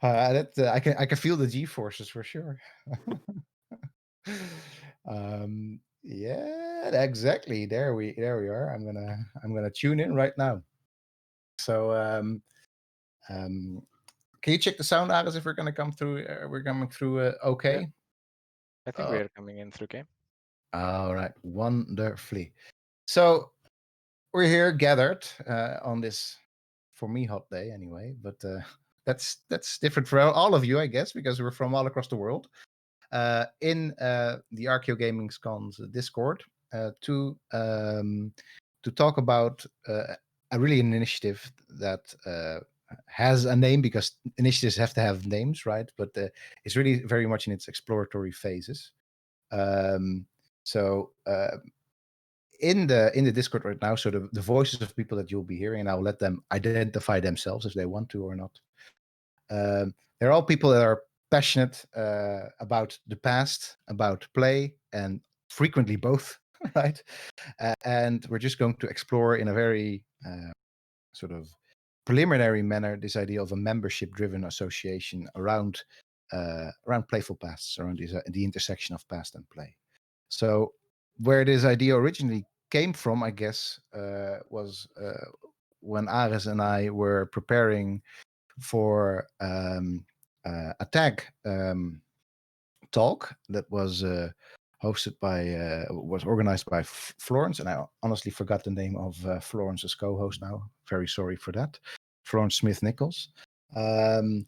I can feel the G forces for sure. Yeah, exactly. There we are. I'm gonna tune in right now. So can you check the sound, Agus, if we're gonna come through? We're coming through Yeah, okay. I think we are coming in through game. All right, wonderfully. So we're here gathered on this, for me, hot day anyway. But that's different for all of you, I guess, because we're from all across the world. In the Archeo Gaming Scon's Discord to talk about a really an initiative that has a name, because initiatives have to have names, right? But it's really very much in its exploratory phases. Um, so in the Discord right now, so the voices of people that you'll be hearing, and I'll let them identify themselves if they want to or not. They're all people that are passionate about the past, about play, and frequently both, right? And we're just going to explore in a very sort of preliminary manner this idea of a membership-driven association around playful pasts, around the intersection of past and play. So where this idea originally came from, I guess, was when Ares and I were preparing for a tag talk that was hosted by was organized by Florence, and I honestly forgot the name of Florence's co-host now. Very sorry for that, Florence Smith Nichols, and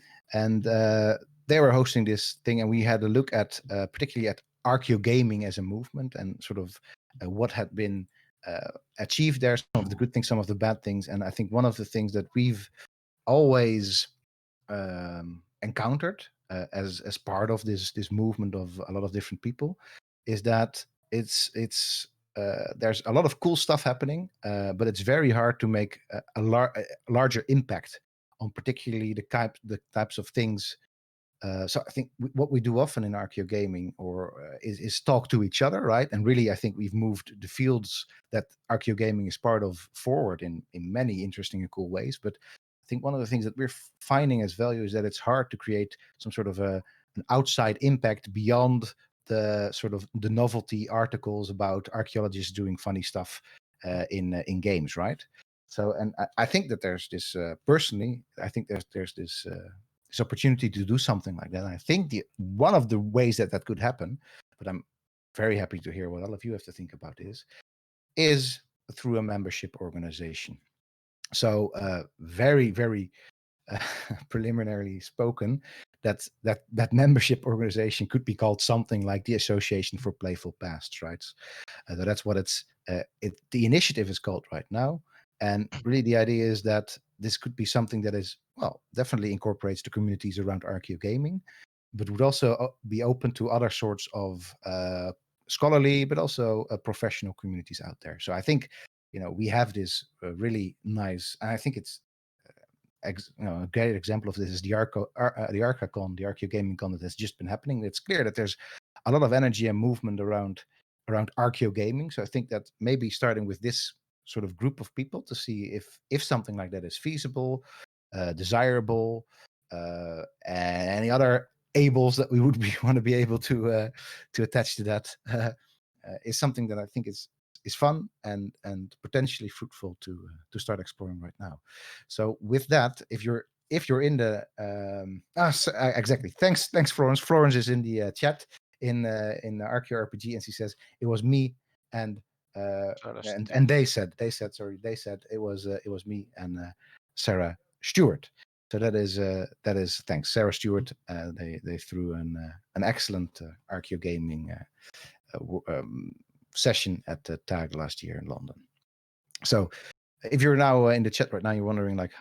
they were hosting this thing, and we had a look at particularly at Archeo gaming as a movement and sort of what had been achieved there, some of the good things, some of the bad things, and I think one of the things that we've always encountered as part of this movement of a lot of different people is that it's there's a lot of cool stuff happening, but it's very hard to make a larger impact on particularly the types of things. So I think what we do often in Archeo gaming is talk to each other, right? And really, I think we've moved the fields that Archeo gaming is part of forward in many interesting and cool ways. But I think one of the things that we're finding as value is that it's hard to create some sort of an outside impact beyond the sort of the novelty articles about archaeologists doing funny stuff in games, right? So, and I think that there's this personally, I think there's this opportunity to do something like that. And I think one of the ways that could happen, but I'm very happy to hear what all of you have to think about is through a membership organization. So very, very preliminarily spoken, that membership organization could be called something like the Association for Playful Pasts, right? That's what the initiative is called right now. And really the idea is that this could be something that is, well, definitely incorporates the communities around Archeo gaming, but would also be open to other sorts of scholarly, but also professional communities out there. So I think, we have this really nice, and I think it's a great example of this is the ArchaCon, the Archeo Gaming Con that has just been happening. It's clear that there's a lot of energy and movement around Archeo gaming. So I think that maybe starting with this sort of group of people to see if something like that is feasible, desirable, and any other ables that we would want to be able to attach to that is something that I think is fun and potentially fruitful to start exploring right now. So with that, if you're in the exactly, thanks Florence. Florence is in the chat in Archeo RPG, and she says it was me and they said it was me and Sarah Stewart. So that is thanks Sarah Stewart. They threw an excellent Archeo gaming session at the TAG last year in London. So if you're now in the chat right now, you're wondering, like,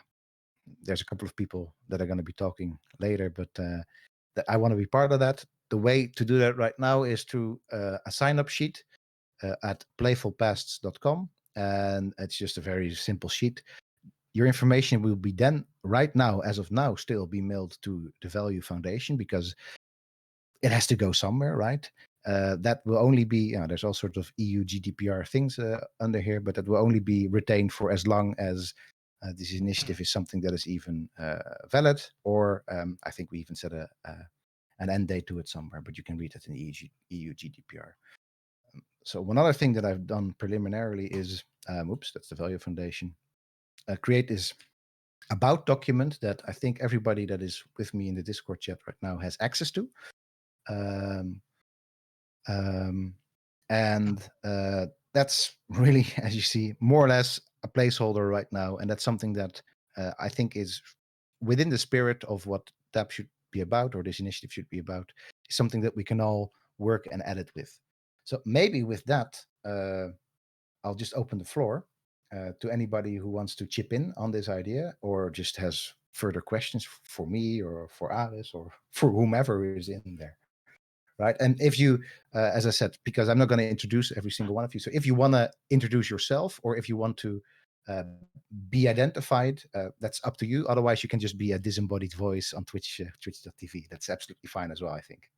there's a couple of people that are going to be talking later, but I want to be part of that. The way to do that right now is through a sign-up sheet at playfulpasts.com, and it's just a very simple sheet. Your information will be then, right now, as of now, still be mailed to the Value Foundation, because it has to go somewhere, right? That will only be, there's all sorts of EU GDPR things under here, but that will only be retained for as long as this initiative is something that is even valid, or I think we even set an end date to it somewhere, but you can read it in the EU GDPR. So one other thing that I've done preliminarily is, that's the Value Foundation, create this about document that I think everybody that is with me in the Discord chat right now has access to. And that's really, as you see, more or less a placeholder right now. And that's something that I think is within the spirit of what TAPP should be about, or this initiative should be about, is something that we can all work and edit with. So maybe with that, I'll just open the floor to anybody who wants to chip in on this idea, or just has further questions for me or for Aris or for whomever is in there. Right. And if you, as I said, because I'm not going to introduce every single one of you. So if you want to introduce yourself, or if you want to be identified, that's up to you. Otherwise, you can just be a disembodied voice on Twitch, twitch.tv. That's absolutely fine as well, I think.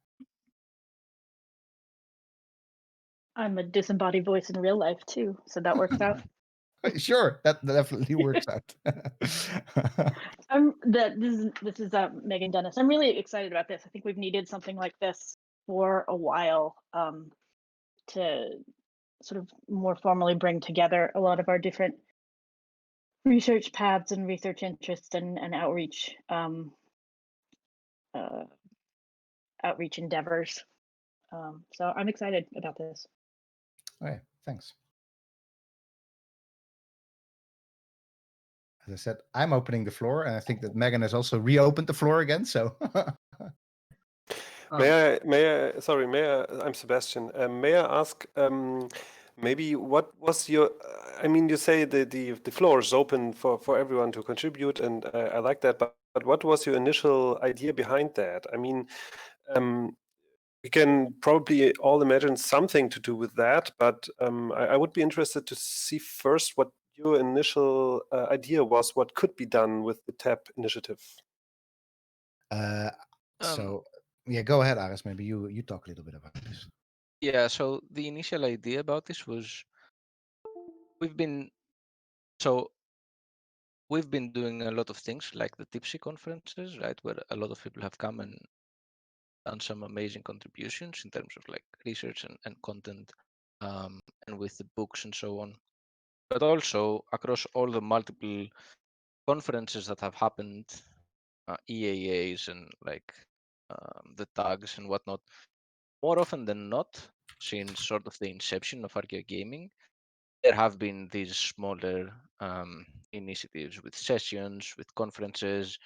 I'm a disembodied voice in real life too, so that works out. Sure, that definitely works out. This is Megan Dennis. I'm really excited about this. I think we've needed something like this for a while, to sort of more formally bring together a lot of our different research paths and research interests and outreach outreach endeavors. So I'm excited about this. Okay, thanks. As I said, I'm opening the floor, and I think that Megan has also reopened the floor again. So, may I? Sorry, I'm Sebastian. May I ask? Maybe what was your? I mean, you say the floor is open for everyone to contribute, and I like that. But what was your initial idea behind that? I mean, we can probably all imagine something to do with that, but I would be interested to see first what your initial idea was, what could be done with the TAPP initiative. So yeah, go ahead, Aris. Maybe you talk a little bit about this. Yeah, so the initial idea about this was we've been doing a lot of things like the TIPSY conferences, right, where a lot of people have come and done some amazing contributions in terms of like research and content, and with the books and so on. But also across all the multiple conferences that have happened, EAAs and like the tags and whatnot, more often than not, since sort of the inception of archaeogaming, there have been these smaller initiatives with sessions, with conferences,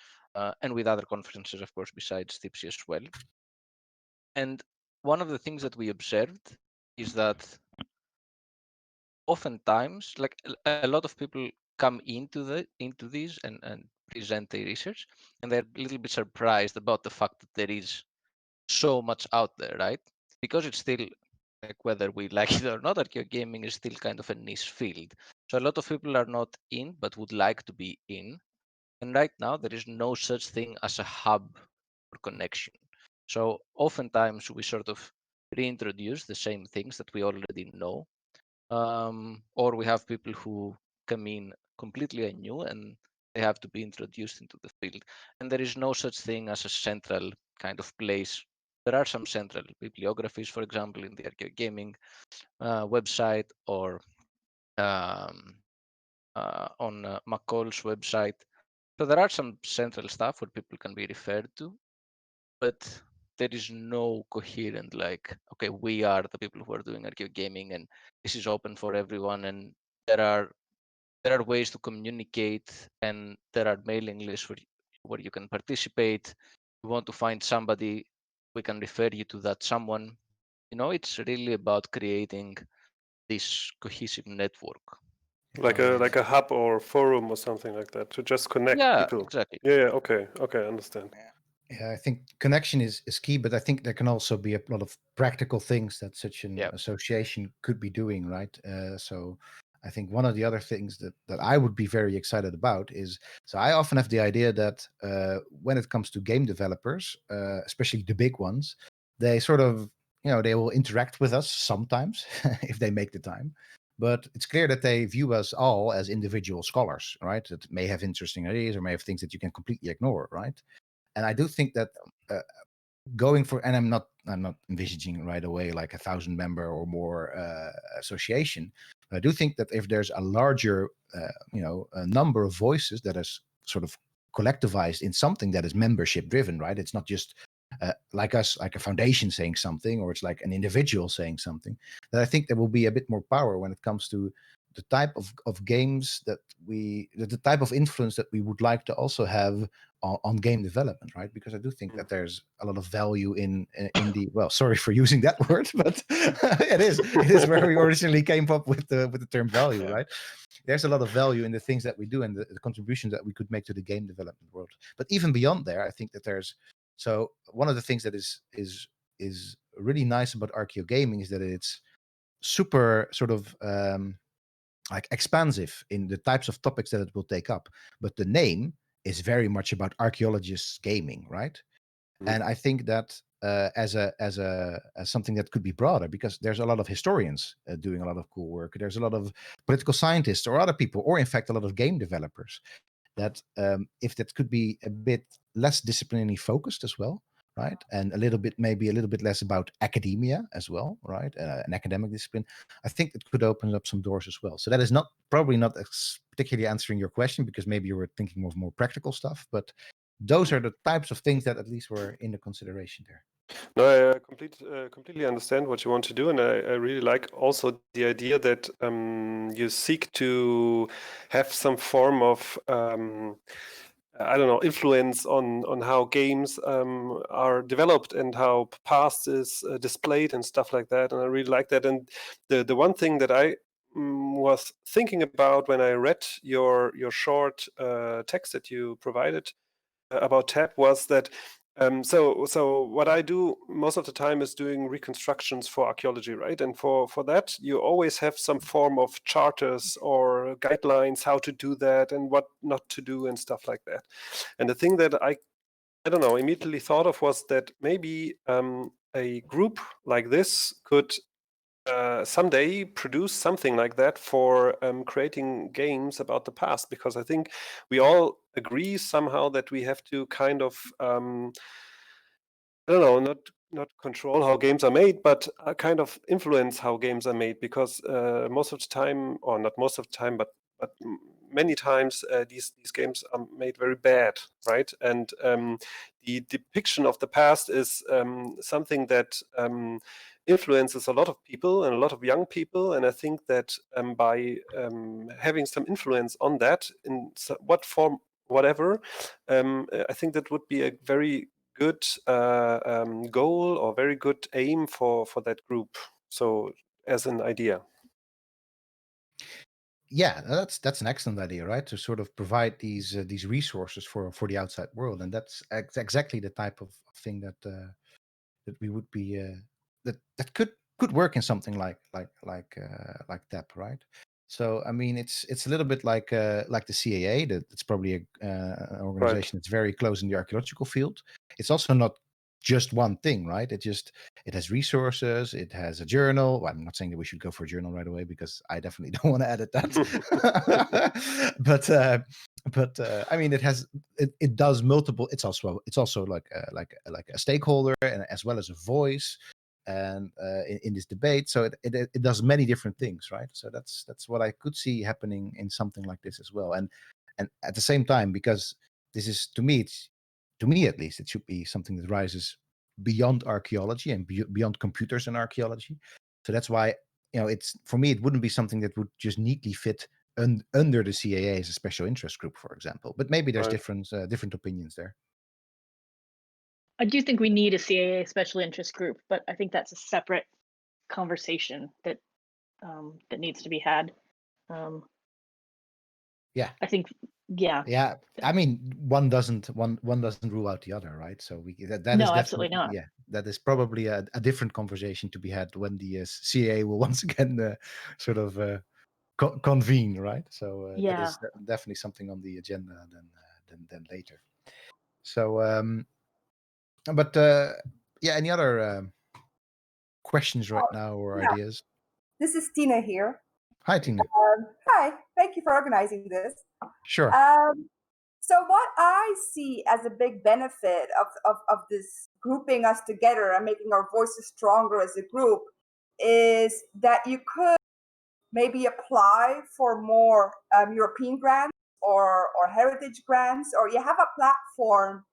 and with other conferences, of course, besides TIPSY as well. And one of the things that we observed is that oftentimes, like a lot of people come into these and present their research, and they're a little bit surprised about the fact that there is so much out there, right? Because it's still, like, whether we like it or not, archaeogaming is still kind of a niche field. So a lot of people are not in, but would like to be in. And right now, there is no such thing as a hub for connection. So oftentimes we sort of reintroduce the same things that we already know, or we have people who come in completely anew and they have to be introduced into the field. And there is no such thing as a central kind of place. There are some central bibliographies, for example, in the archaeogaming website, or on McCall's website. So there are some central stuff where people can be referred to, but there is no coherent, like, okay, we are the people who are doing archaeogaming and this is open for everyone, and there are ways to communicate, and there are mailing lists where you can participate. You want to find somebody, we can refer you to that someone. It's really about creating this cohesive network. Like a hub or forum or something like that to just connect people. Exactly. Yeah, okay, I understand. Yeah, I think connection is key, but I think there can also be a lot of practical things that such an association could be doing, right? So I think one of the other things that I would be very excited about is, so I often have the idea that when it comes to game developers, especially the big ones, they sort of, they will interact with us sometimes if they make the time. but it's clear that they view us all as individual scholars, right? That may have interesting ideas or may have things that you can completely ignore, right? And I do think that going for, and I'm not envisaging right away like 1,000 member or more association, but I do think that if there's a larger a number of voices that is sort of collectivized in something that is membership driven, right? It's not just like us, like a foundation saying something, or it's like an individual saying something, that I think there will be a bit more power when it comes to the type of games that the type of influence that we would like to also have on game development, right? Because I do think that there's a lot of value in the, well, sorry for using that word, but it is where we originally came up with the term value, right? There's a lot of value in the things that we do and the contributions that we could make to the game development world. But even beyond there, I think that there's, so one of the things that is really nice about Archeo gaming is that it's super sort of like expansive in the types of topics that it will take up, but the name is very much about archaeologists gaming, right? And I think that as something that could be broader, because there's a lot of historians doing a lot of cool work. There's a lot of political scientists or other people, or in fact a lot of game developers. That if that could be a bit less disciplinary focused as well, right, and maybe a little bit less about academia as well, right, an academic discipline, I think it could open up some doors as well. So that is probably not particularly answering your question, because maybe you were thinking of more practical stuff, but those are the types of things that at least were in the consideration there. No, I completely understand what you want to do, and I really like also the idea that you seek to have some form of I don't know, influence on how games are developed and how past is displayed and stuff like that. And I really like that. And the one thing that I was thinking about when I read your short text that you provided about TAPP was that so what I do most of the time is doing reconstructions for archaeology, right? And for that, you always have some form of charters or guidelines how to do that and what not to do and stuff like that. And the thing that I don't know, immediately thought of was that maybe a group like this could someday produce something like that for creating games about the past, because I think we all agree somehow that we have to kind of I don't know, not control how games are made, but kind of influence how games are made, because most of the time, or not most of the time, but many times these games are made very bad, right? And the depiction of the past is something that influences a lot of people and a lot of young people, and I think that by having some influence on that in what form, whatever, I think that would be a very good goal or very good aim for that group. So as an idea. Yeah, that's an excellent idea, right? To sort of provide these resources for the outside world, and that's exactly the type of thing that we would be that could work in something like TAPP, right? So I mean, it's a little bit like the CAA. It's probably an organization that's very close in the archaeological field. It's also not just one thing, right? It has resources. It has a journal. Well, I'm not saying that we should go for a journal right away, because I definitely don't want to edit that. but I mean, it does multiple. It's also like a stakeholder, and as well as a voice, and in this debate. So it does many different things, right? So that's what I could see happening in something like this as well. And at the same time, because this is, to me at least, it should be something that rises beyond archaeology and beyond computers and archaeology. So that's why, it's, for me, it wouldn't be something that would just neatly fit under the CAA as a special interest group, for example. But maybe there's different opinions there. I do think we need a CAA special interest group, but I think that's a separate conversation that needs to be had. Yeah, I think. Yeah. I mean, one doesn't rule out the other, right? So that No, is absolutely not. Yeah, that is probably a different conversation to be had when the CAA will once again sort of convene, right? So that is definitely something on the agenda than later. So but yeah, any other questions right now or ideas? This is Tina here. Hi, Tina. Hi, thank you for organizing this. Sure. So what I see as a big benefit of this grouping us together and making our voices stronger as a group is that you could maybe apply for more European grants or heritage grants, or you have a platform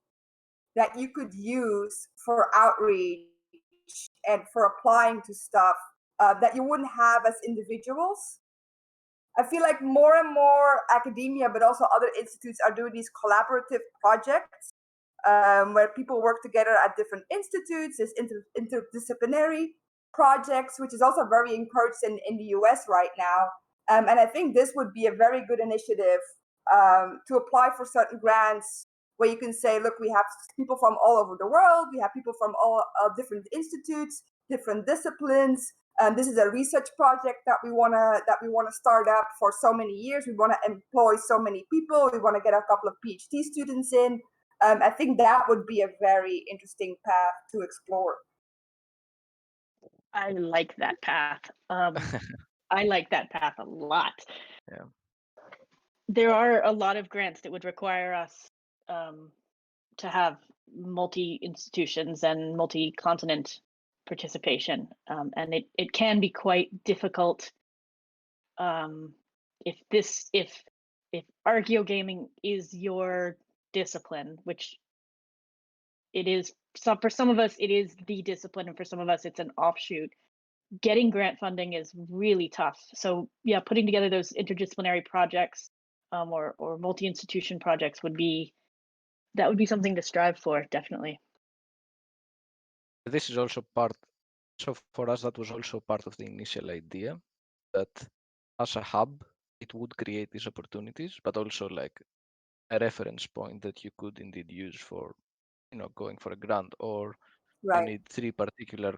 that you could use for outreach and for applying to stuff that you wouldn't have as individuals. I feel like more and more academia, but also other institutes are doing these collaborative projects where people work together at different institutes. There's interdisciplinary projects, which is also very encouraged in the US right now. And I think this would be a very good initiative to apply for certain grants where you can say, look, we have people from all over the world. We have people from all different institutes, different disciplines. This is a research project that we wanna start up for so many years. We want to employ so many people. We want to get a couple of PhD students in. I think that would be a very interesting path to explore. I like that path. I like that path a lot. Yeah. There are a lot of grants that would require us to have multi-institutions and multi-continent participation, and it can be quite difficult if archaeogaming is your discipline, which it is. For some of us it is the discipline, and for some of us it's an offshoot. Getting grant funding is really tough. So yeah, putting together those interdisciplinary projects or multi-institution projects would be something to strive for, definitely. This is also part, so for us that was also part of the initial idea, that as a hub it would create these opportunities, but also like a reference point that you could indeed use for, you know, going for a grant, or you Right. need 3 particular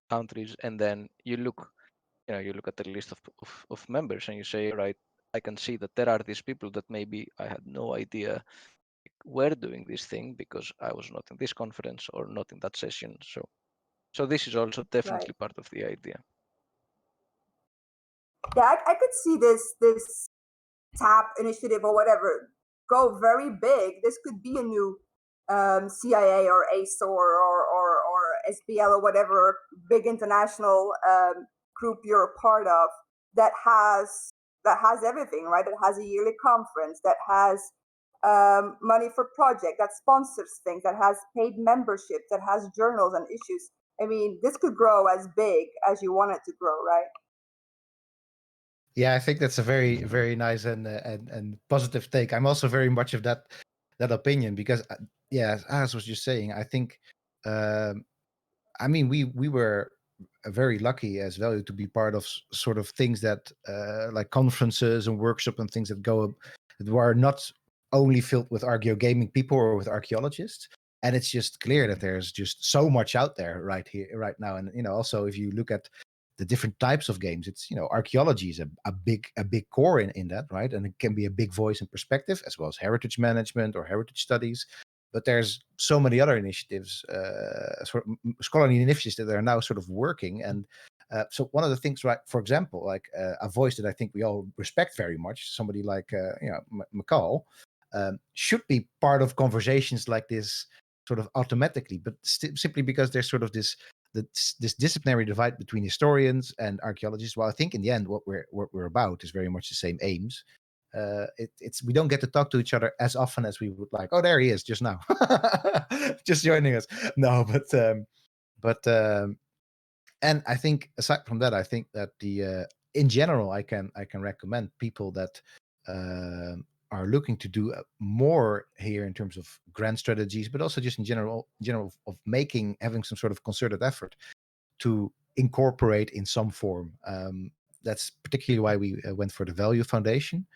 countries, and then you look at the list of members and you say, right, I can see that there are these people that maybe I had no idea were doing this thing because I was not in this conference or not in that session. So this is also definitely part of the idea. Yeah, I could see this TAPP initiative or whatever go very big. This could be a new CIA or ASOR or SBL or whatever big international group you're a part of that has everything, right? That has a yearly conference, that has money for project, that sponsors things, that has paid membership, that has journals and issues. I mean, this could grow as big as you want it to grow, right? Yeah, I think that's a very, very nice and positive take. I'm also very much of that opinion because, yeah, as I was just saying, I think, I mean, we were very lucky as Value to be part of sort of things that like conferences and workshops and things that were not only filled with archaeogaming people or with archaeologists. And it's just clear that there's just so much out there right now. And also if you look at the different types of games, it's archaeology is a big core in that, right? And it can be a big voice and perspective, as well as heritage management or heritage studies. But there's so many other initiatives, sort of scholarly initiatives that are now sort of working. And so one of the things, right, for example, like a voice that I think we all respect very much, somebody like McCall, should be part of conversations like this sort of automatically, but simply because there's sort of this disciplinary divide between historians and archaeologists. Well, I think in the end, what we're about is very much the same aims. It's we don't get to talk to each other as often as we would like. Oh, there he is just now, just joining us. No, but and I think aside from that, I think that the in general, I can recommend people that are looking to do more here in terms of grant strategies, but also just in general of having some sort of concerted effort to incorporate in some form. That's particularly why we went for the Value Foundation.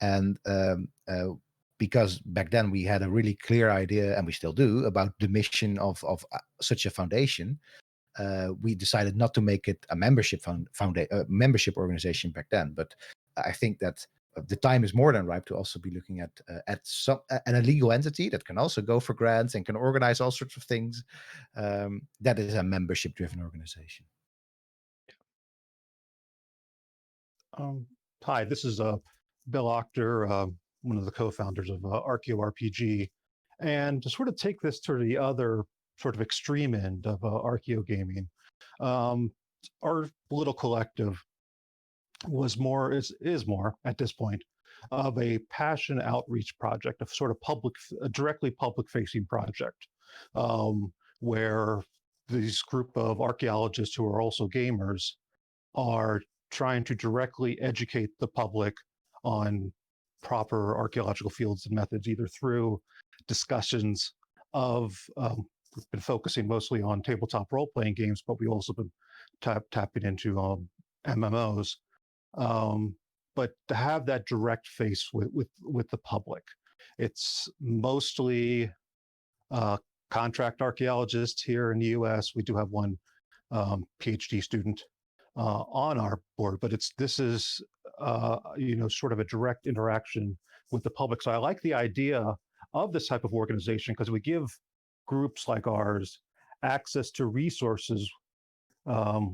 And because back then we had a really clear idea, and we still do, about the mission of such a foundation, we decided not to make it a membership membership organization back then. But I think that the time is more than ripe to also be looking at a legal entity that can also go for grants and can organize all sorts of things. That is a membership-driven organization. Hi, this is Bill Octor, one of the co-founders of ArcheoRPG. And to sort of take this to the other sort of extreme end of Archeo gaming, our little collective is more at this point of a passion outreach project, a sort of directly public-facing project, where this group of archaeologists who are also gamers are trying to directly educate the public on proper archaeological fields and methods, either through discussions of, we've been focusing mostly on tabletop role-playing games, but we've also been tapping into MMOs. But to have that direct face with the public, it's mostly contract archaeologists here in the U.S. We do have one PhD student on our board, but this is sort of a direct interaction with the public. So I like the idea of this type of organization because we give groups like ours access to resources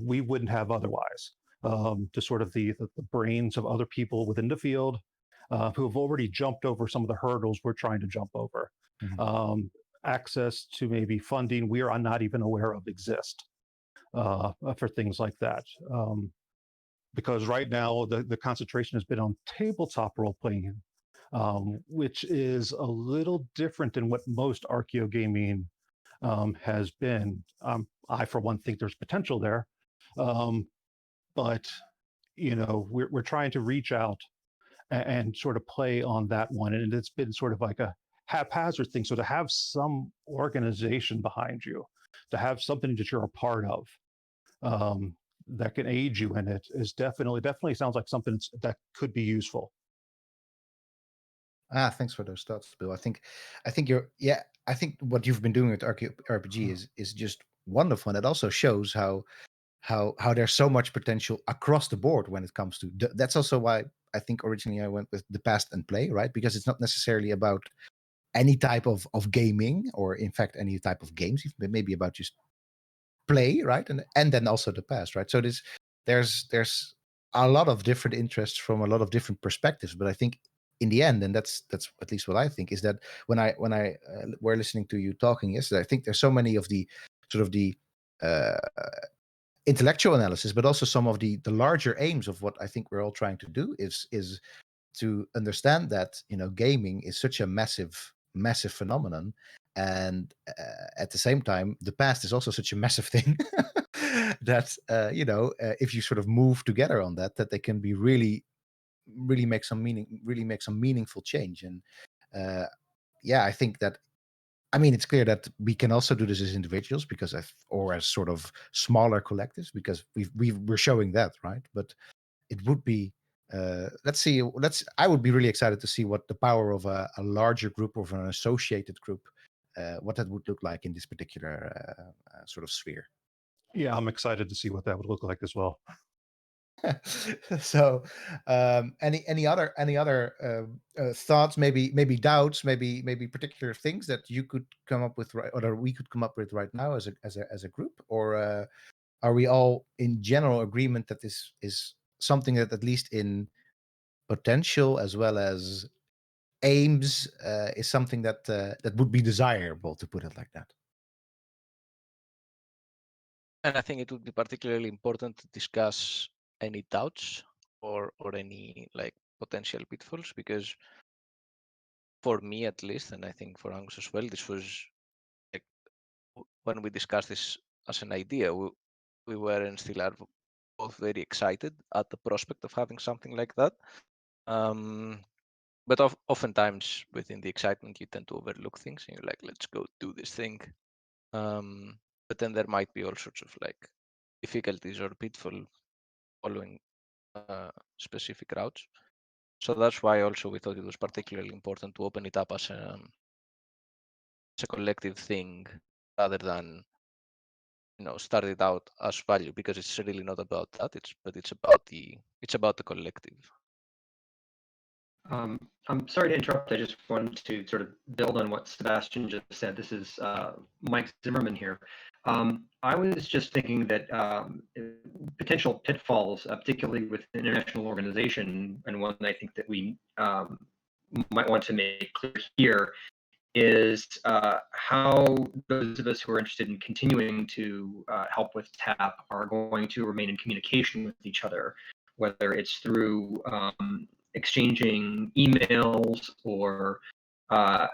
we wouldn't have otherwise, to sort of the brains of other people within the field who have already jumped over some of the hurdles we're trying to jump over. Access to maybe funding we are not even aware of exist for things like that. Because right now the concentration has been on tabletop role-playing, which is a little different than what most archeo gaming has been. I, for one, think there's potential there, but we're trying to reach out and sort of play on that one, and it's been sort of like a haphazard thing. So to have some organization behind you, to have something that you're a part of, that can aid you in it, is definitely sounds like something that could be useful. Thanks for those thoughts, Bill. I think I think what you've been doing with RPG is just wonderful, and it also shows how there's so much potential across the board when it comes to that's also why I think originally I went with the past and play, right? Because it's not necessarily about any type of gaming, or in fact any type of games, maybe about just play, right? And then also the past, right? So there's a lot of different interests from a lot of different perspectives, but I think in the end, and that's at least what I think, is that when I were listening to you talking yesterday, I think there's so many of the sort of the intellectual analysis, but also some of the larger aims of what I think we're all trying to do is to understand that gaming is such a massive phenomenon, and at the same time the past is also such a massive thing that if you sort of move together on that they can be really make some meaningful change. And I think that, I mean, it's clear that we can also do this as individuals or as sort of smaller collectives, because we're showing that, right? But it would be I would be really excited to see what the power of a larger group, of an associated group, what that would look like in this particular sort of sphere. Yeah, I'm excited to see what that would look like as well. So any other thoughts, maybe doubts, maybe particular things that you could come up with, or that we could come up with right now as a group, or are we all in general agreement that this is something that, at least in potential as well as aims, is something that that would be desirable, to put it like that? And I think it would be particularly important to discuss any doubts or any like potential pitfalls, because for me at least, and I think for Angus as well, this was like when we discussed this as an idea, we were and still are both very excited at the prospect of having something like that. But oftentimes within the excitement, you tend to overlook things, and you're like, let's go do this thing. But then there might be all sorts of like difficulties or pitfall following specific routes. So that's why also we thought it was particularly important to open it up as a collective thing, rather than start it out as value, because it's really not about that. It's about the collective. I'm sorry to interrupt. I just wanted to sort of build on what Sebastian just said. This is Mike Zimmerman here. I was just thinking that potential pitfalls, particularly with an international organization, and one I think that we might want to make clear here, is how those of us who are interested in continuing to help with TAPP are going to remain in communication with each other, whether it's through exchanging emails or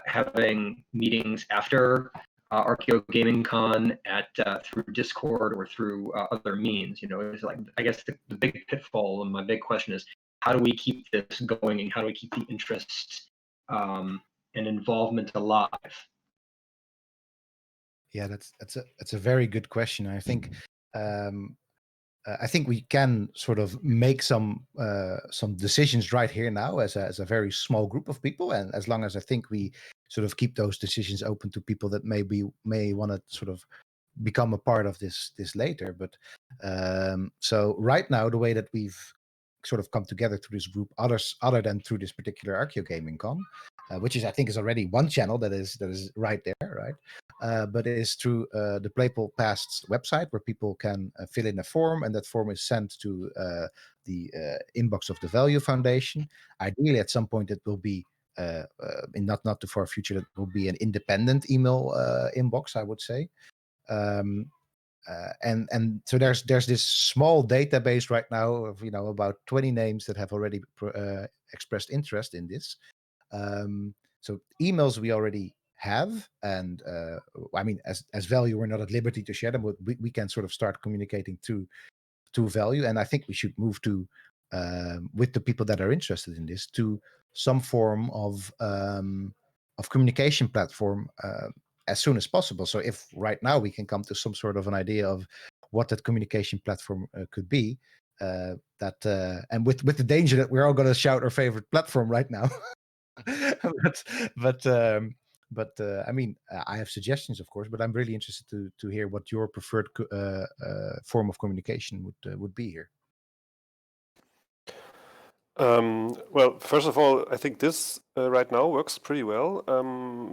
having meetings after Archeo Gaming Con at through Discord or through other means. You know, it's like, I guess the big pitfall and my big question is, how do we keep this going, and how do we keep the interest and involvement alive? Yeah, that's a very good question. I think we can sort of make some decisions right here now as a very small group of people, and as long as I think we sort of keep those decisions open to people that may want to sort of become a part of this later. But so right now, the way that we've sort of come together through this group, other than through this particular Archeo Gaming Con, which I think is already one channel that is right there, right? But it is through the Playful Past's website, where people can fill in a form, and that form is sent to the inbox of the Value Foundation. Ideally, at some point, it will be in not too far future, that will be an independent email inbox, I would say. And so there's this small database right now of about 20 names that have already expressed interest in this. So emails we already have, and I mean, as Value, we're not at liberty to share them, but we can sort of start communicating to Value, and I think we should move to with the people that are interested in this, to some form of communication platform as soon as possible. So if right now we can come to some sort of an idea of what that communication platform could be, and with the danger that we're all going to shout our favorite platform right now. but I mean, I have suggestions, of course, but I'm really interested to hear what your preferred form of communication would be here. Well, first of all, I think this right now works pretty well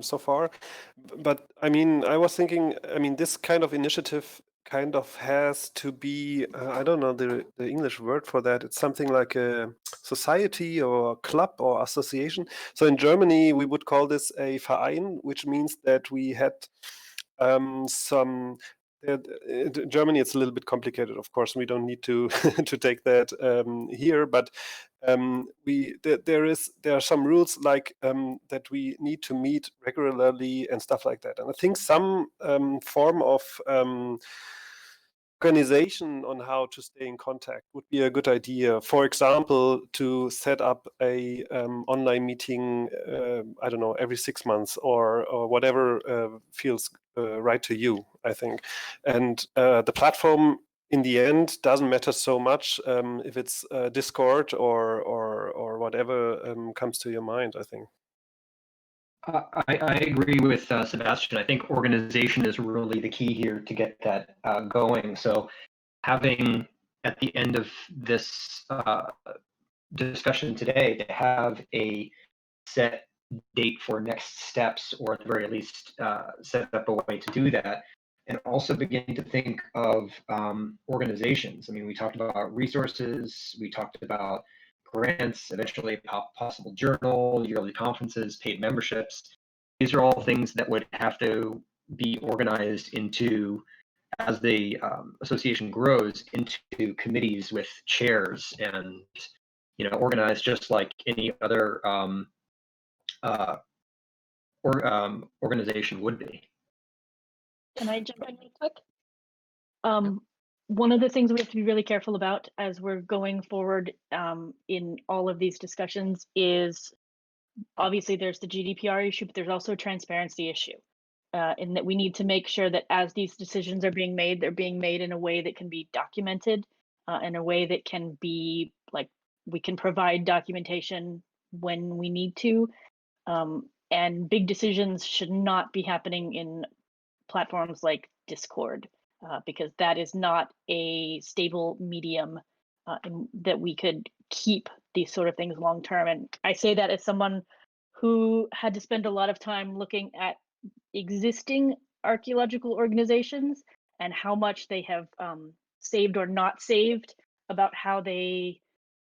so far. But I mean, I was thinking, I mean, this kind of initiative kind of has to be, I don't know the English word for that. It's something like a society or club or association. So in Germany, we would call this a Verein, which means that we had some. In Germany, it's a little bit complicated. Of course, we don't need to to take that here, but there are some rules like that we need to meet regularly and stuff like that. And I think some form of organization on how to stay in contact would be a good idea. For example, to set up a online meeting, I don't know, every 6 months or whatever feels right to you, I think. And the platform in the end doesn't matter so much if it's Discord or whatever comes to your mind, I think. I agree with Sebastian. I think organization is really the key here to get that going. So having at the end of this discussion today, to have a set date for next steps, or at the very least set up a way to do that, and also beginning to think of organizations. I mean, we talked about resources, we talked about grants, eventually a possible journal, yearly conferences, paid memberships. These are all things that would have to be organized into, as the association grows, into committees with chairs, and organized just like any other organization would be. Can I jump in real quick? One of the things we have to be really careful about as we're going forward in all of these discussions is, obviously there's the GDPR issue, but there's also a transparency issue. In that we need to make sure that as these decisions are being made, they're being made in a way that can be documented, in a way that can be, like, we can provide documentation when we need to. And big decisions should not be happening in platforms like Discord, because that is not a stable medium that we could keep these sort of things long term. And I say that as someone who had to spend a lot of time looking at existing archaeological organizations and how much they have saved or not saved about how they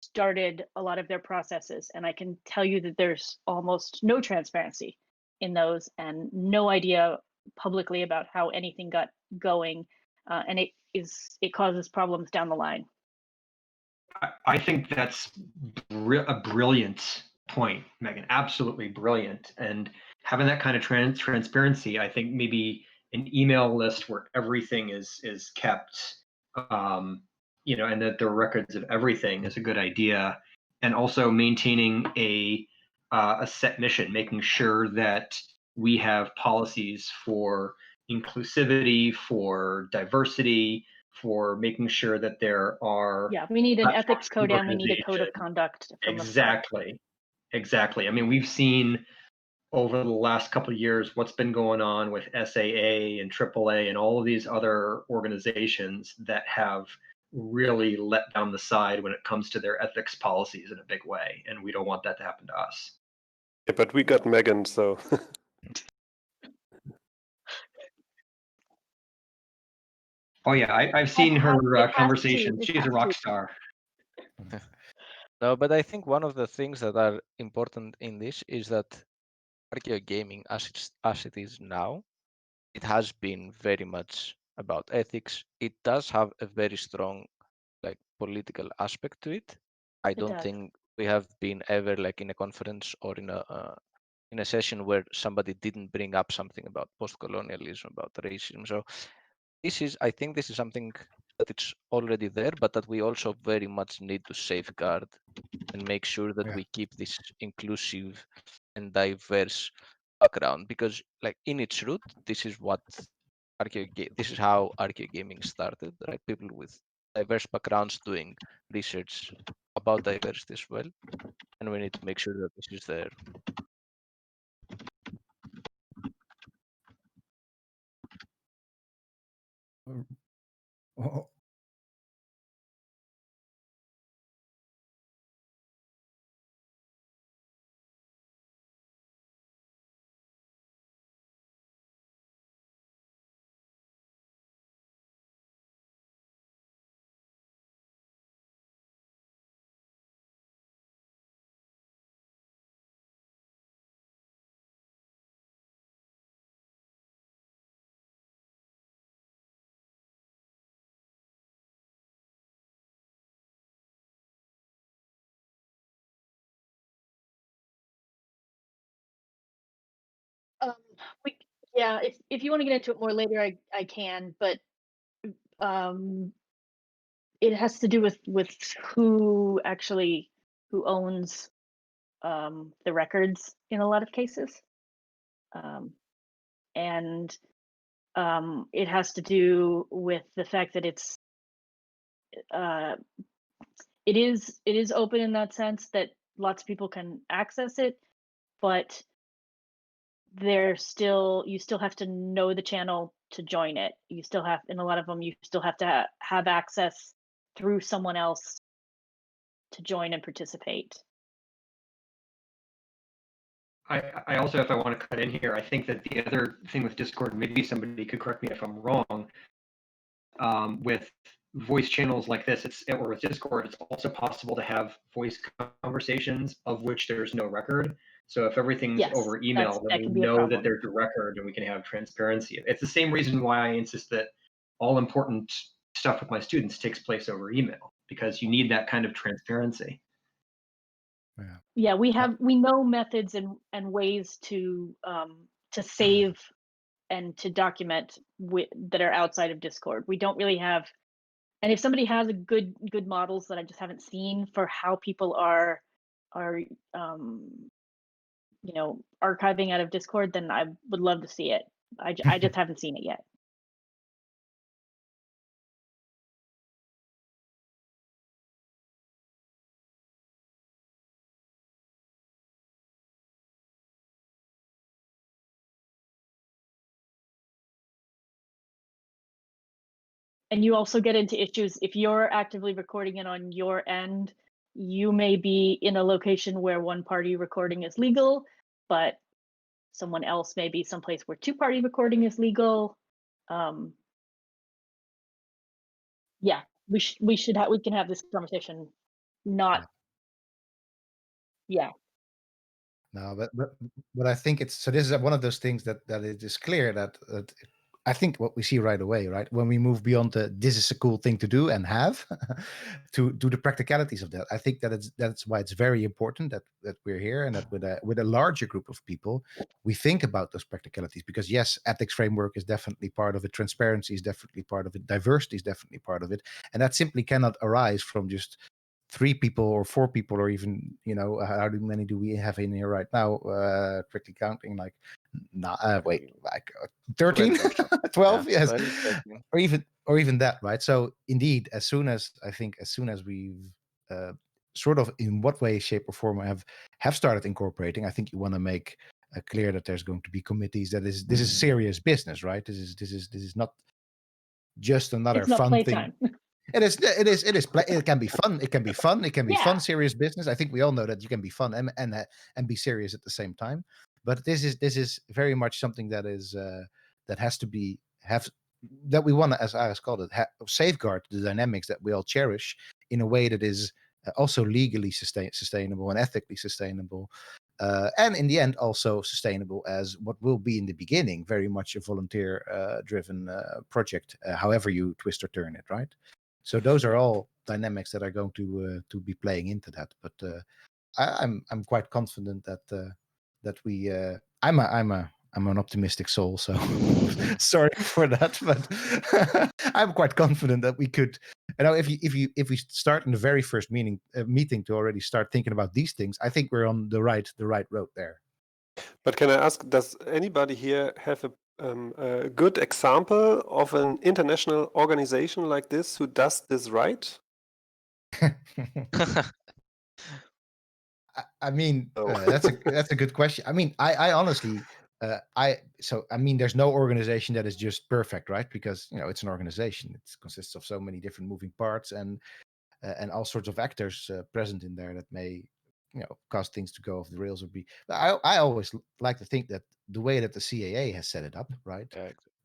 started a lot of their processes. And I can tell you that there's almost no transparency in those and no idea publicly about how anything got going. And it causes problems down the line. I think that's a brilliant point, Megan. Absolutely brilliant. And having that kind of transparency, I think maybe an email list where everything is kept, and that there are records of everything is a good idea. And also maintaining a set mission, making sure that we have policies for inclusivity, for diversity, for making sure that there are we need an platforms ethics for code and we need a code of organization. conduct from the start. Exactly. I mean, we've seen over the last couple of years what's been going on with SAA and AAA and all of these other organizations that have really let down the side when it comes to their ethics policies in a big way, and we don't want that to happen to us. Yeah, but we got Megan, so. Oh yeah, I've seen her conversations. It She's has a to. rock star. No, but I think one of the things that are important in this is that arcade gaming, as it is now, it has been very much about ethics. It does have a very strong political aspect to it. I don't think we have been ever in a conference or in a session where somebody didn't bring up something about post-colonialism, about racism. So I think this is something that it's already there, but that we also very much need to safeguard and make sure that we keep this inclusive and diverse background, because in its root, this is how arcade gaming started, right? People with diverse backgrounds doing research about diversity as well, and we need to make sure that this is there. Oh, If you want to get into it more later, I can, but it has to do with who owns the records in a lot of cases, and it has to do with the fact that it is open in that sense that lots of people can access it, but you still have to know the channel to join it. You still have, in a lot of them, you still have to have access through someone else to join and participate. I also, if I want to cut in here, I think that the other thing with Discord, maybe somebody could correct me if I'm wrong, with voice channels like this, or with Discord, it's also possible to have voice conversations of which there's no record. So if everything's over email, then we know that there's a record and we can have transparency. It's the same reason why I insist that all important stuff with my students takes place over email, because you need that kind of transparency. Yeah, we know methods and ways to save and to document that are outside of Discord. We don't really have, and if somebody has a good models that I just haven't seen for how people are archiving out of Discord, then I would love to see it. I just haven't seen it yet. And you also get into issues if you're actively recording it on your end you may be in a location where one-party recording is legal, but someone else may be someplace where two-party recording is legal. Yeah, we can have this conversation. Not, yeah. No, but I think it's so. This is one of those things that it is clear that I think what we see right away, right, when we move beyond this is a cool thing to do and have, to the practicalities of that. I think that's why it's very important that we're here, and that with a larger group of people, we think about those practicalities. Because yes, ethics framework is definitely part of it, transparency is definitely part of it, diversity is definitely part of it, and that simply cannot arise from just 3 people or 4 people, or even, how many do we have in here right now? Quickly counting, like, like 13, 12, Yeah, yes, 12, 13. or even that, right? So indeed, as soon as we've sort of, in what way, shape, or form, have started incorporating, I think you want to make clear that there's going to be committees. This is serious business, right? This is not just another It's not fun playtime. thing. It can be fun. It can be fun. It can be fun, serious business. I think we all know that you can be fun and be serious at the same time. But this is very much something that is that has to that we want to, as Iris called it, safeguard the dynamics that we all cherish in a way that is also legally sustainable and ethically sustainable. And in the end, also sustainable as what will be in the beginning very much a volunteer-driven project, however you twist or turn it, right? So those are all dynamics that are going to be playing into that. But I'm quite confident that we. I'm an optimistic soul, so sorry for that, but I'm quite confident that we could. If we start in the very first meeting to already start thinking about these things, I think we're on the right road there. But can I ask, does anybody here have a good example of an international organization like this who does this right? I mean, that's a good question. I mean, I honestly, there's no organization that is just perfect, right? Because it's an organization. It consists of so many different moving parts and all sorts of actors present in there that may, cause things to go off the rails or be. But I always like to think that the way that the CAA has set it up, right,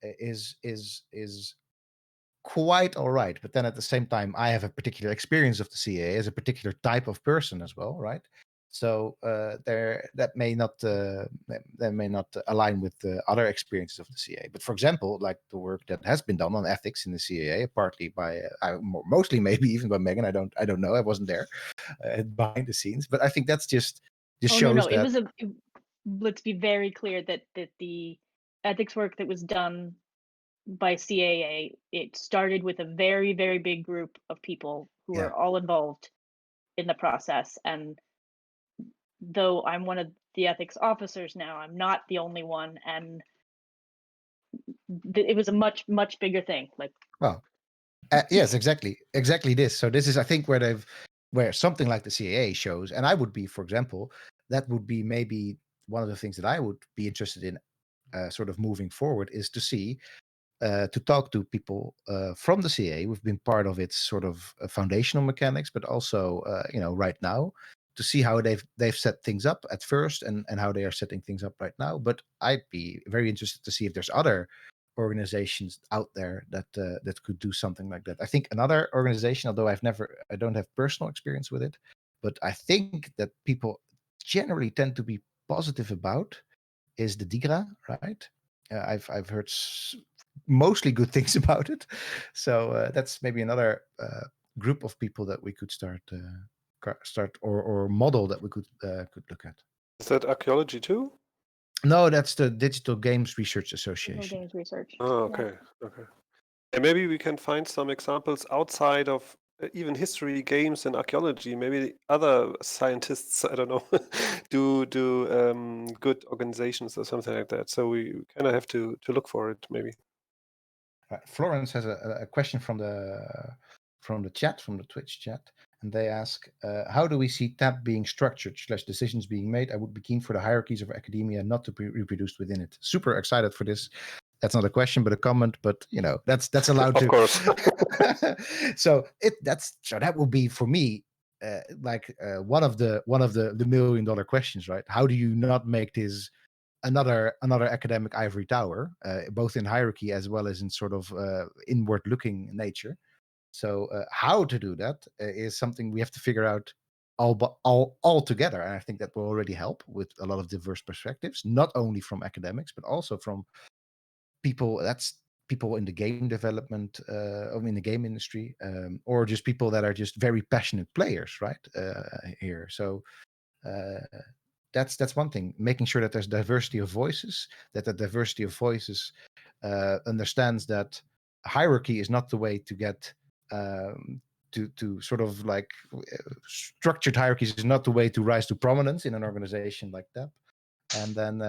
is quite all right. But then at the same time, I have a particular experience of the CAA as a particular type of person as well, right? So that may not align with the other experiences of the CAA. But for example, like the work that has been done on ethics in the CAA, partly by mostly maybe even by Megan. I don't know. I wasn't there behind the scenes, but I think that's just shows that. Let's be very clear that the ethics work that was done by CAA, it started with a very, very big group of people who are all involved in the process. And though I'm one of the ethics officers now, I'm not the only one. And it was a much, much bigger thing. Yes, exactly this. So this is, I think, where something like the CAA shows, and I would be, for example, that would be maybe one of the things that I would be interested in, sort of moving forward, is to see. To talk to people from the CAA who've been part of its sort of foundational mechanics, but also right now, to see how they've set things up at first and how they are setting things up right now. But I'd be very interested to see if there's other organizations out there that could do something like that. I think another organization, although I don't have personal experience with it, but I think that people generally tend to be positive about, is the DIGRA, right? I've heard mostly good things about it, so that's maybe another group of people that we could start or model that we could look at. Is that archaeology too? No, that's the Digital Games Research Association. Digital Games Research. Oh, okay, okay. And maybe we can find some examples outside of even history, games, and archaeology. Maybe other scientists, I don't know, do good organizations or something like that. So we kind of have to look for it, maybe. Florence has a question from the chat, from the Twitch chat, and they ask, how do we see TAPP being structured / decisions being made? I would be keen for the hierarchies of academia not to be reproduced within it. Super excited for this. That's not a question, but a comment. But that's allowed to. Of course. So that will be, for me, one of the $1 million questions, right? How do you not make this another academic ivory tower, both in hierarchy as well as in sort of inward looking nature? So how to do that is something we have to figure out all together, and I think that will already help with a lot of diverse perspectives, not only from academics but also from people in the game development, in the game industry, or just people that are just very passionate players, right? Here, so that's one thing. Making sure that there's diversity of voices, that the diversity of voices understands that hierarchy is not the way to get to sort of like structured hierarchies is not the way to rise to prominence in an organization like that. And then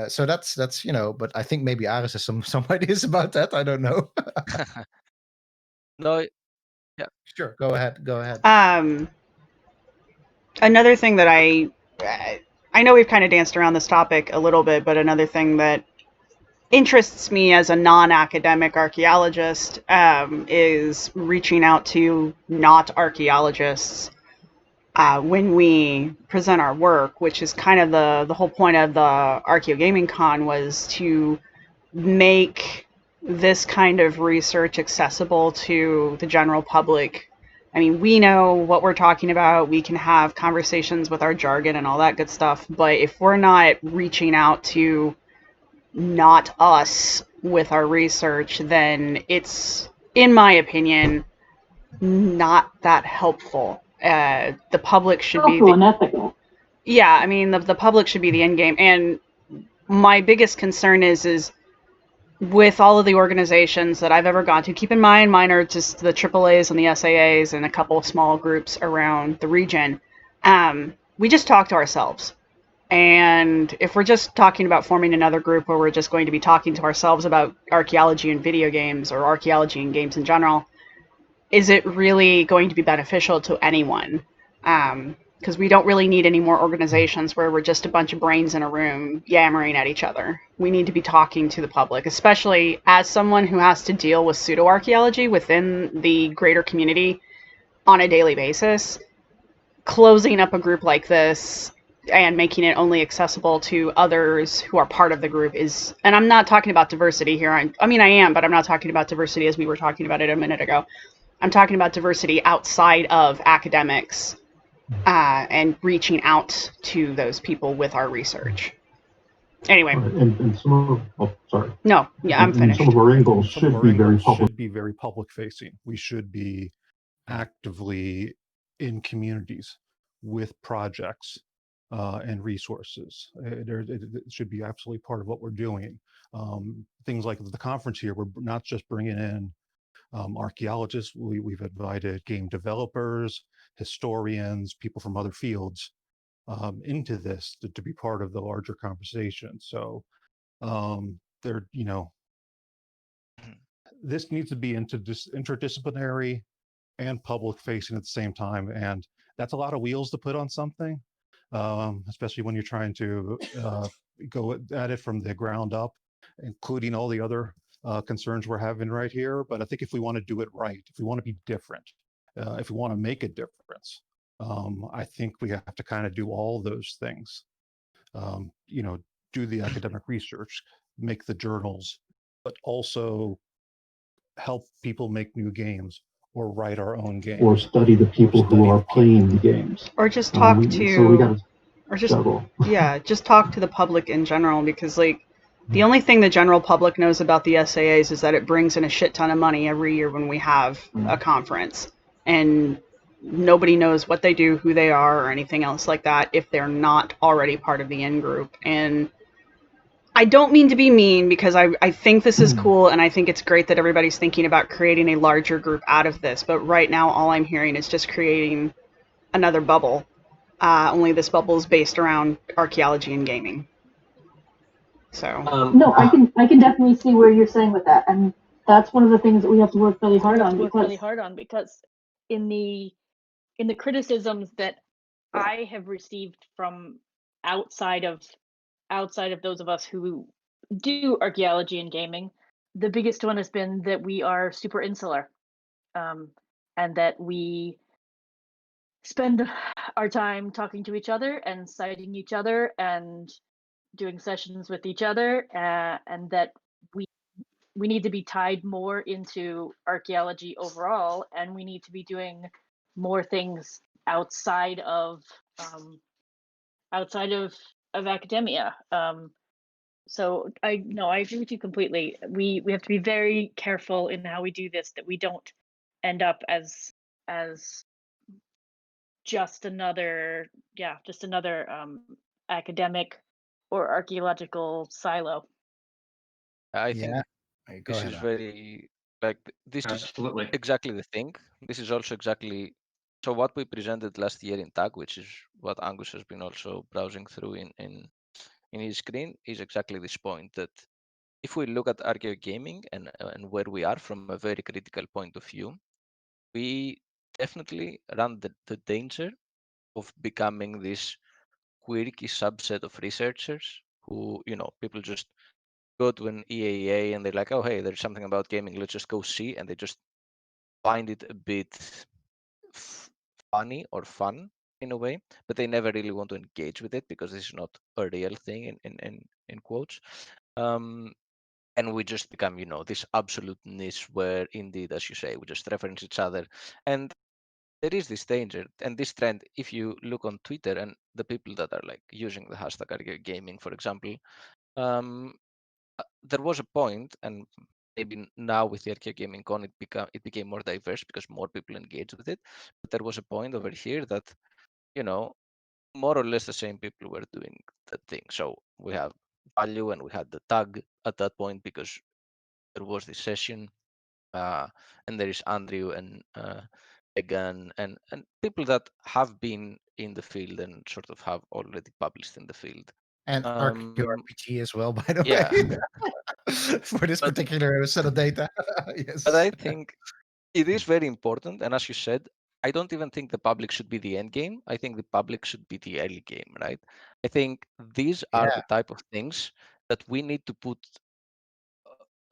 so that's but I think maybe Aris has some ideas about that. I don't know. No, yeah. Sure, go ahead. Another thing that I know we've kind of danced around this topic a little bit, but another thing that interests me as a non-academic archaeologist is reaching out to not archaeologists when we present our work, which is kind of the whole point of the Archeo Gaming Con, was to make this kind of research accessible to the general public. I mean, we know what we're talking about. We can have conversations with our jargon and all that good stuff. But if we're not reaching out to not us with our research, then it's, in my opinion, not that helpful. The public should be unethical. Yeah, I mean, the public should be the end game. And my biggest concern is with all of the organizations that I've ever gone to, keep in mind mine are just the AAAs and the SAAs and a couple of small groups around the region. We just talk to ourselves. And if we're just talking about forming another group where we're just going to be talking to ourselves about archaeology in video games or archaeology in games in general, is it really going to be beneficial to anyone? Because we don't really need any more organizations where we're just a bunch of brains in a room yammering at each other. We need to be talking to the public, especially as someone who has to deal with pseudo-archaeology within the greater community on a daily basis. Closing up a group like this and making it only accessible to others who are part of the group is, and I'm not talking about diversity here. I mean, I am, but I'm not talking about diversity as we were talking about it a minute ago. I'm talking about diversity outside of academics and reaching out to those people with our research. Anyway. And some of, sorry. No, yeah, I'm finished. Some of our angles should be very public facing. We should be actively in communities with projects and resources. It should be absolutely part of what we're doing. Things like the conference here, we're not just bringing in archaeologists. We've invited game developers, historians, people from other fields into this to be part of the larger conversation. So this needs to be interdisciplinary and public facing at the same time, and that's a lot of wheels to put on something, especially when you're trying to go at it from the ground up, including all the other concerns we're having right here. But I think if we want to do it right, if we want to be different, if we want to make a difference, I think we have to kind of do all those things. Do the academic research, make the journals, but also help people make new games or write our own games. Or study the people who are playing the games. Or just talk just talk to the public in general, because like the only thing the general public knows about the SAAs is that it brings in a shit ton of money every year when we have a conference, and nobody knows what they do, who they are, or anything else like that if they're not already part of the in-group. And I don't mean to be mean, because I think this is cool, and I think it's great that everybody's thinking about creating a larger group out of this, but right now all I'm hearing is just creating another bubble. Only this bubble is based around archaeology and gaming. So no, I can definitely see where you're saying with that, and that's one of the things that we have to work really hard on. Because in the criticisms that I have received from outside of those of us who do archaeology and gaming, the biggest one has been that we are super insular, and that we spend our time talking to each other and citing each other and doing sessions with each other, and that we need to be tied more into archaeology overall, and we need to be doing more things outside of academia. So I agree with you completely. We have to be very careful in how we do this, that we don't end up as just another academic or archaeological silo. I think Yeah. Go this ahead. is Ar. very this is Absolutely. exactly the thing. This is also exactly so what we presented last year in TAG, which is what Angus has been also browsing through in his screen, is exactly this point that if we look at archaeo gaming and where we are from a very critical point of view, we definitely run the danger of becoming this quirky subset of researchers who, people just go to an EAA and they're like, oh, hey, there's something about gaming, let's just go see. And they just find it a bit funny or fun in a way, but they never really want to engage with it because this is not a real thing in quotes. And we just become, this absolute niche where indeed, as you say, we just reference each other. And there is this danger and this trend. If you look on Twitter and the people that are like using the hashtag archaeo gaming, for example, there was a point, and maybe now with the archaeo gaming con, it became more diverse because more people engage with it. But there was a point over here that, more or less the same people were doing the thing. So we have Value and we had the tag at that point because there was this session, and there is Andrew and Megan and people that have been in the field and sort of have already published in the field. And RPG as well, by the Yeah. way, for this particular set of data. Yes. But I think it is very important. And as you said, I don't even think the public should be the end game. I think the public should be the early game, right? I think these are the type of things that we need to put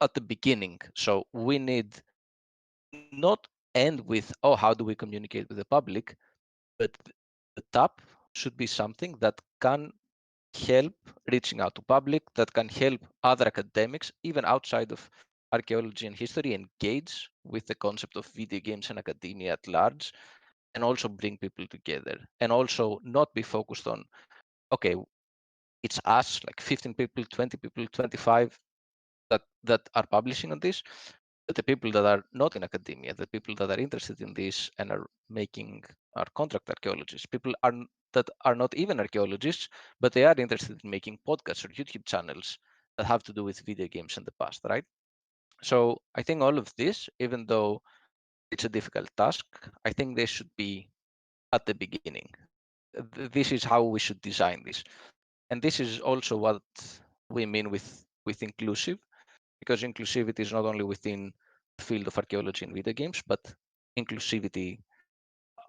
at the beginning. So we need not end with, oh, how do we communicate with the public? But the TAPP should be something that can help reaching out to public, that can help other academics, even outside of archaeology and history, engage with the concept of video games and academia at large, and also bring people together. And also not be focused on, okay, it's us, like 15 people, 20 people, 25 that are publishing on this. But the people that are not in academia, the people that are interested in this and are contract archaeologists, people that are not even archaeologists, but they are interested in making podcasts or YouTube channels that have to do with video games in the past, right? So I think all of this, even though it's a difficult task, I think they should be at the beginning. This is how we should design this. And this is also what we mean with inclusive, because inclusivity is not only within the field of archaeology and video games, but inclusivity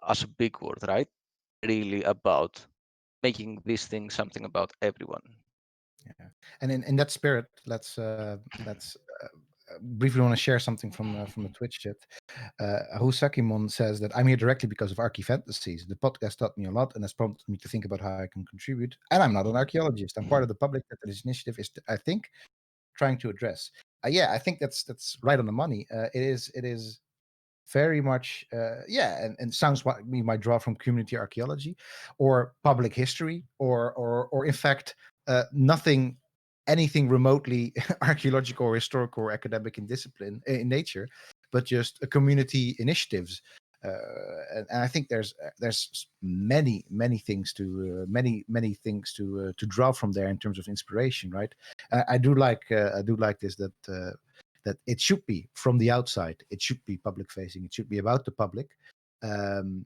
as a big word, right? Really about making this thing something about everyone. Yeah. And in that spirit, let's briefly want to share something from the Twitch chat. Husakimon says that I'm here directly because of Archie Fantasies. The podcast taught me a lot and has prompted me to think about how I can contribute. And I'm not an archaeologist. I'm part of the public that this initiative is, I think, trying to address. Yeah, I think that's right on the money. It is very much and sounds like we might draw from community archaeology or public history or in fact anything remotely archaeological or historical or academic in discipline in nature, but just a community initiatives. And I think there's many things to many things to draw from there in terms of inspiration, right? I do like this that it should be from the outside. It should be public facing. It should be about the public, and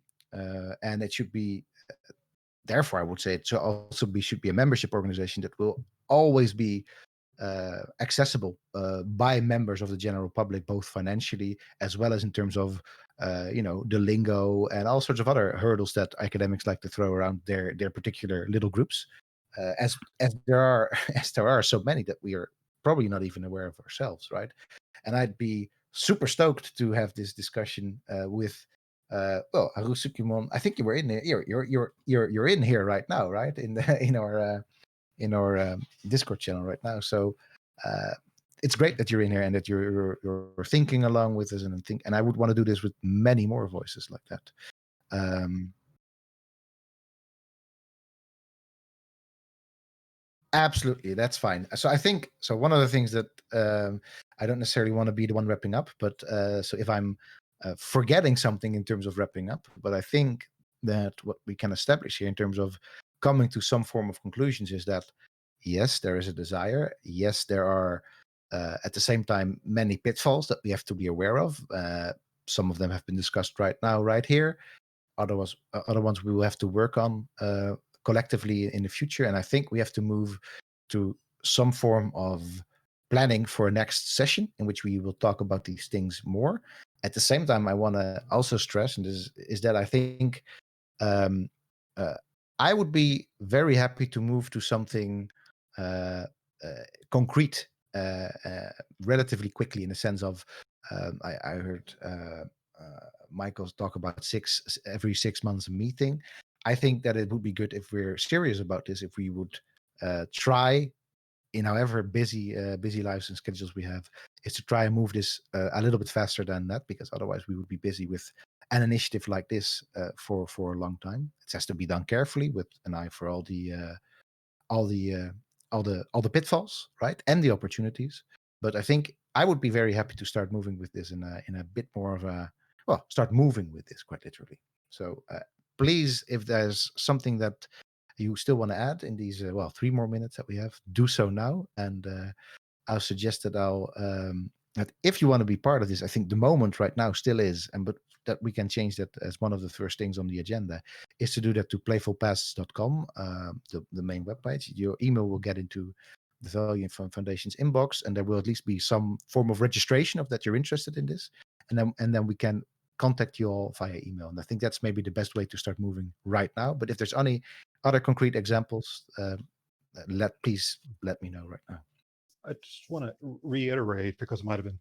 it should be. Therefore, I would say it should be a membership organization that will always be accessible by members of the general public, both financially as well as in terms of the lingo and all sorts of other hurdles that academics like to throw around their particular little groups. As there are as there are so many that we are probably not even aware of ourselves, right? And I'd be super stoked to have this discussion with well, Harusukimon, I think you were in there. You're in here right now, right? In our Discord channel right now. So it's great that you're in here and that you're thinking along with us and I would want to do this with many more voices like that. Absolutely, that's fine. So I think one of the things that I don't necessarily want to be the one wrapping up, but so if I'm forgetting something in terms of wrapping up, but I think that what we can establish here in terms of coming to some form of conclusions is that yes, there is a desire. Yes, there are at the same time many pitfalls that we have to be aware of. Some of them have been discussed right now, right here. Other ones we will have to work on collectively in the future. And I think we have to move to some form of planning for a next session in which we will talk about these things more. At the same time, I want to also stress, and this is that I think um, I would be very happy to move to something concrete relatively quickly in the sense of I heard Michael talk about every 6 months meeting. I think that it would be good if we're serious about this, if we would try in however busy lives and schedules we have, is to try and move this a little bit faster than that, because otherwise we would be busy with an initiative like this for a long time. It has to be done carefully with an eye for all the pitfalls, right, and the opportunities. But I think I would be very happy to start moving with this in a bit more of a start moving with this quite literally. So please, if there's something that you still want to add in these 3 more minutes that we have, do so now. And I'll suggest that that if you want to be part of this, I think the moment right now still is, but that we can change that as one of the first things on the agenda, is to do that to playfulpasts.com, the main webpage. Your email will get into the Value Foundation's inbox, and there will at least be some form of registration of that you're interested in this, and then we can contact you all via email. And I think that's maybe the best way to start moving right now. But if there's any other concrete examples, please let me know right now. I just want to reiterate, because it might have been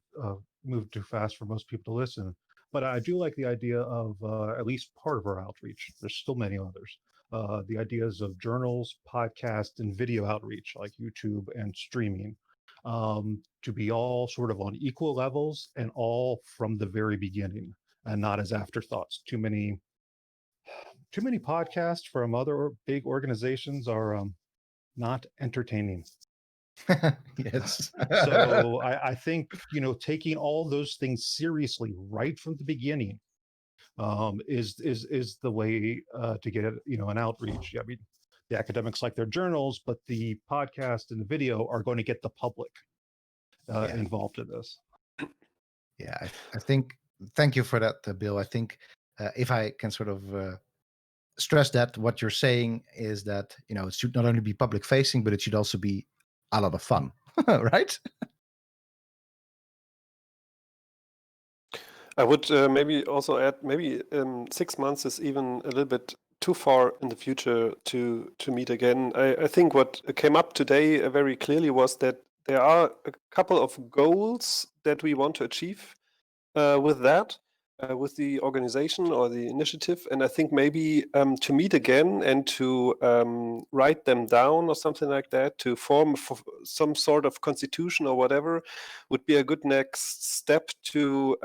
moved too fast for most people to listen, but I do like the idea of at least part of our outreach. There's still many others. The ideas of journals, podcast, and video outreach like YouTube and streaming, to be all sort of on equal levels and all from the very beginning and not as afterthoughts. Too many podcasts from other big organizations are not entertaining. Yes. So I think, taking all those things seriously right from the beginning is the way to get an outreach. I mean, the academics like their journals, but the podcast and the video are going to get the public involved in this. Yeah, I think. Thank you for that, Bill. I think if I can sort of stress that, what you're saying is that it should not only be public facing, but it should also be a lot of fun, right? I would maybe also add, maybe 6 months is even a little bit too far in the future to meet again. I think what came up today very clearly was that there are a couple of goals that we want to achieve with that, with the organization or the initiative. And I think maybe to meet again and to write them down or something like that, to form some sort of constitution or whatever, would be a good next step to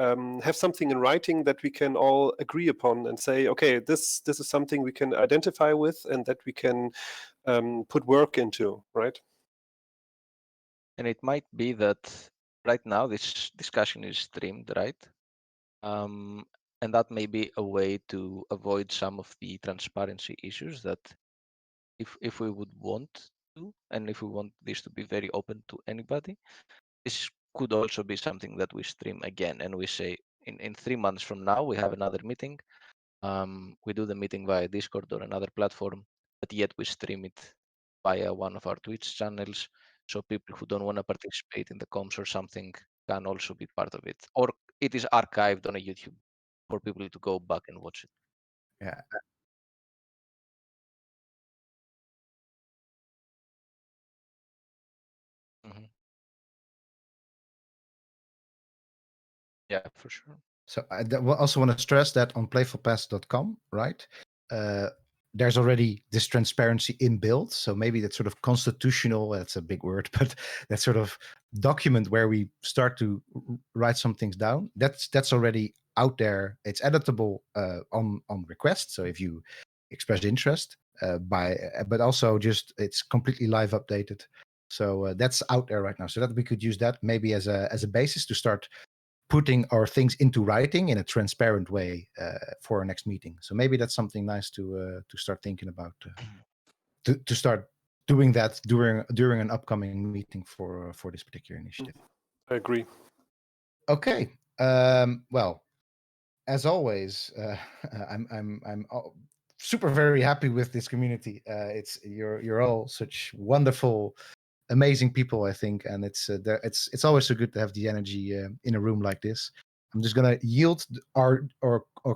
have something in writing that we can all agree upon and say, okay, this is something we can identify with and that we can put work into, right? And it might be that right now this discussion is streamed, right? And that may be a way to avoid some of the transparency issues that if we would want to, and if we want this to be very open to anybody, this could also be something that we stream again and we say in 3 months from now we have another meeting. We do the meeting via Discord or another platform, but yet we stream it via one of our Twitch channels, so people who don't want to participate in the comms or something can also be part of it, or it is archived on a YouTube for people to go back and watch it. Yeah. Yeah, for sure. So I also want to stress that on playfulpass.com, right? There's already this transparency inbuilt. So maybe that sort of constitutional, that's a big word, but that sort of document where we start to write some things down, that's already out there. It's editable on request. So if you express interest but also just it's completely live updated. So that's out there right now. So that we could use that maybe as a basis to start putting our things into writing in a transparent way for our next meeting. So maybe that's something nice to start thinking about. To start doing that during an upcoming meeting for this particular initiative. I agree. Okay. Well, as always, I'm super very happy with this community. You're all such wonderful, amazing people, I think, and it's always so good to have the energy in a room like this. I'm just gonna yield our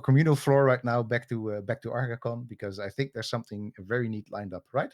communal floor right now back to Argacon, because I think there's something very neat lined up, right?